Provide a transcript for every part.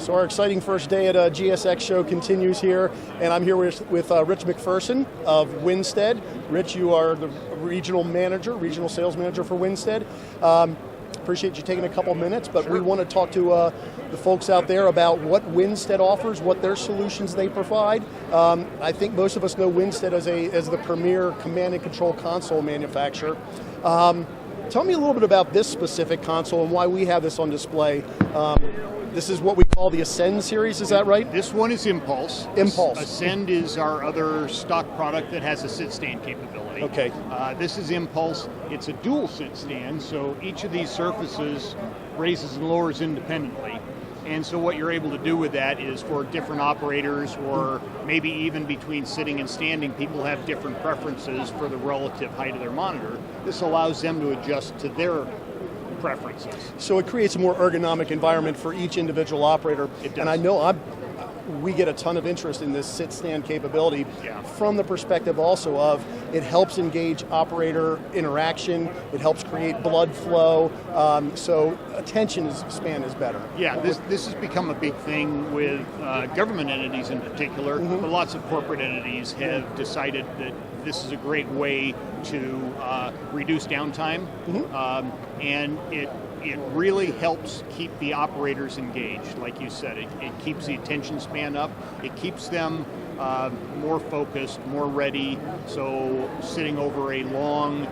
So our exciting first day at a GSX show continues here, and I'm here with Rich McPherson of Winsted. Rich, you are the regional sales manager for Winsted. Appreciate you taking a couple minutes, but we want to talk to the folks out there about what Winsted offers, what their solutions they provide. I think most of us know Winsted as the premier command and control console manufacturer. Tell me a little bit about this specific console and why we have this on display. This is what we call the Ascend series, is that right? This one is Impulse. Impulse. Ascend is our other stock product that has a sit-stand capability. Okay. This is Impulse. It's a dual sit-stand, so each of these surfaces raises and lowers independently. And so what you're able to do with that is for different operators, or maybe even between sitting and standing, people have different preferences for the relative height of their monitor. This allows them to adjust to their preferences. So it creates a more ergonomic environment for each individual operator. It does. And I know we get a ton of interest in this sit-stand capability from the perspective also of it helps engage operator interaction, it helps create blood flow, so attention span is better. Yeah, this has become a big thing with government entities in particular, but lots of corporate entities have decided that this is a great way to reduce downtime, and it really helps keep the operators engaged. Like you said, it keeps the attention span up. It keeps them more focused, more ready. So sitting over a long,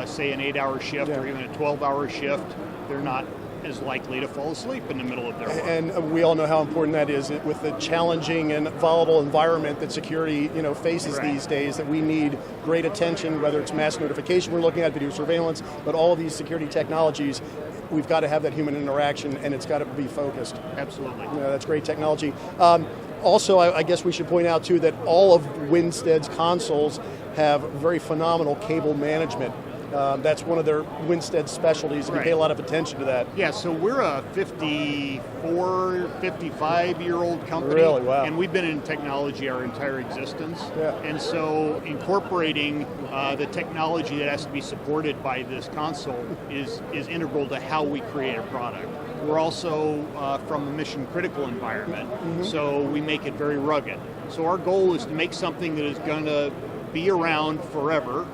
say an 8-hour shift or even a 12-hour shift, they're not as likely to fall asleep in the middle of their work. And we all know how important that is with the challenging and volatile environment that security faces these days, that we need great attention, whether it's mass notification we're looking at, video surveillance, but all of these security technologies, we've got to have that human interaction and it's got to be focused. Absolutely. That's great technology. Also, I guess we should point out too that all of Winsted's consoles have very phenomenal cable management. That's one of their Winstead specialties, and we pay a lot of attention to that. Yeah, so we're a 54, 55-year-old company, really? Wow. And we've been in technology our entire existence. Yeah. And so incorporating the technology that has to be supported by this console is integral to how we create a product. We're also from a mission-critical environment, so we make it very rugged. So our goal is to make something that is going to be around forever.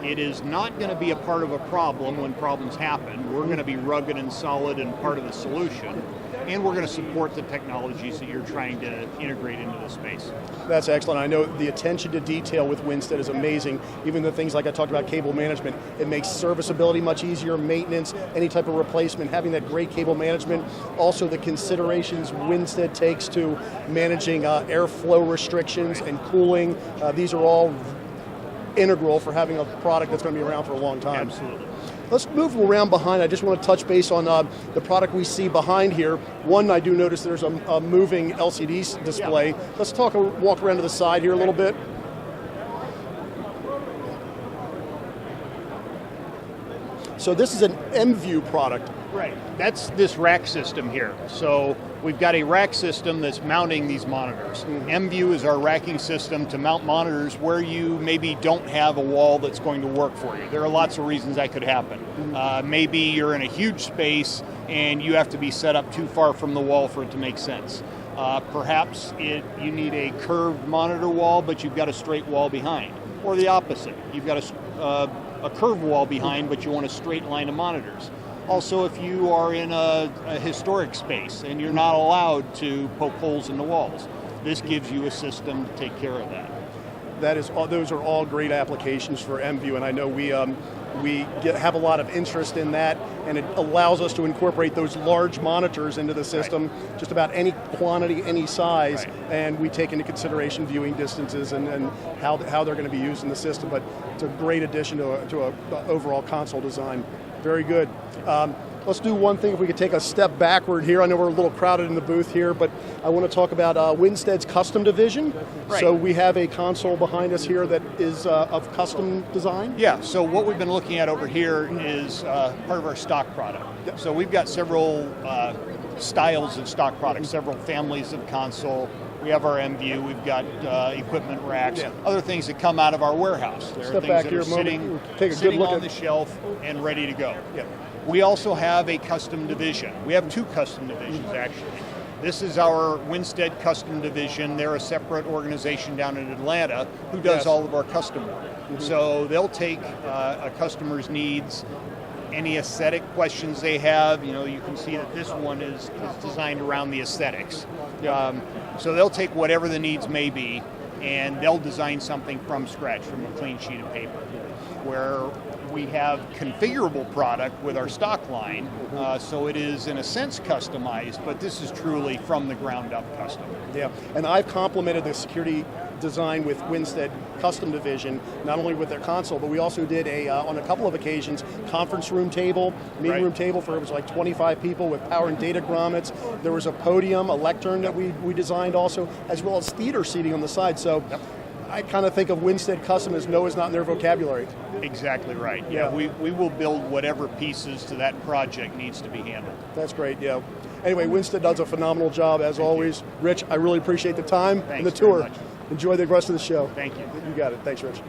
It is not going to be a part of a problem when problems happen. We're going to be rugged and solid and part of the solution. And we're going to support the technologies that you're trying to integrate into the space. That's excellent. I know the attention to detail with Winsted is amazing. Even the things like I talked about, cable management, it makes serviceability much easier, maintenance, any type of replacement, having that great cable management. Also the considerations Winsted takes to managing airflow restrictions and cooling. These are all integral for having a product that's going to be around for a long time. Absolutely. Let's move around behind. I just want to touch base on the product we see behind here. One, I do notice there's a moving LCD display. Yeah. Let's walk around to the side here a little bit. So this is an MView product. Right. That's this rack system here. So we've got a rack system that's mounting these monitors. MView is our racking system to mount monitors where you maybe don't have a wall that's going to work for you. There are lots of reasons that could happen. Maybe you're in a huge space and you have to be set up too far from the wall for it to make sense. Perhaps you need a curved monitor wall, but you've got a straight wall behind. Or the opposite. You've got a curved wall behind, but you want a straight line of monitors. Also, if you are in a historic space and you're not allowed to poke holes in the walls, this gives you a system to take care of that. Those are all great applications for MView, and I know we have a lot of interest in that, and it allows us to incorporate those large monitors into the system, just about any quantity, any size, and we take into consideration viewing distances and how they're going to be used in the system. But it's a great addition to an overall console design. Very good. Let's do one thing, if we could take a step backward here. I know we're a little crowded in the booth here, but I want to talk about Winsted's custom division. Right. So we have a console behind us here that is of custom design. Yeah, so what we've been looking at over here is part of our stock product. Yep. So we've got several styles of stock products, several families of console. We have our MView, we've got equipment racks, other things that come out of our warehouse. There are things that are sitting on the shelf and ready to go. Yep. We also have a custom division. We have two custom divisions, actually. This is our Winsted custom division. They're a separate organization down in Atlanta who does Yes. all of our custom work. So they'll take a customer's needs, any aesthetic questions they have. You know, you can see that this one is designed around the aesthetics. So they'll take whatever the needs may be, and they'll design something from scratch, from a clean sheet of paper. Where we have configurable product with our stock line, so it is in a sense customized, but this is truly from the ground up custom. Yeah, and I've complemented the security design with Winsted custom division, not only with their console, but we also did on a couple of occasions, conference room table, meeting room table for it was like 25 people with power and data grommets. There was a podium, a lectern that we designed also, as well as theater seating on the side. So I kind of think of Winsted custom as no is not in their vocabulary. Exactly right. Yeah, we will build whatever pieces to that project needs to be handled. That's great, yeah. Anyway, Winsted does a phenomenal job as always. Rich, I really appreciate the time and the tour. Very much. Enjoy the rest of the show. Thank you. You got it. Thanks, Rich.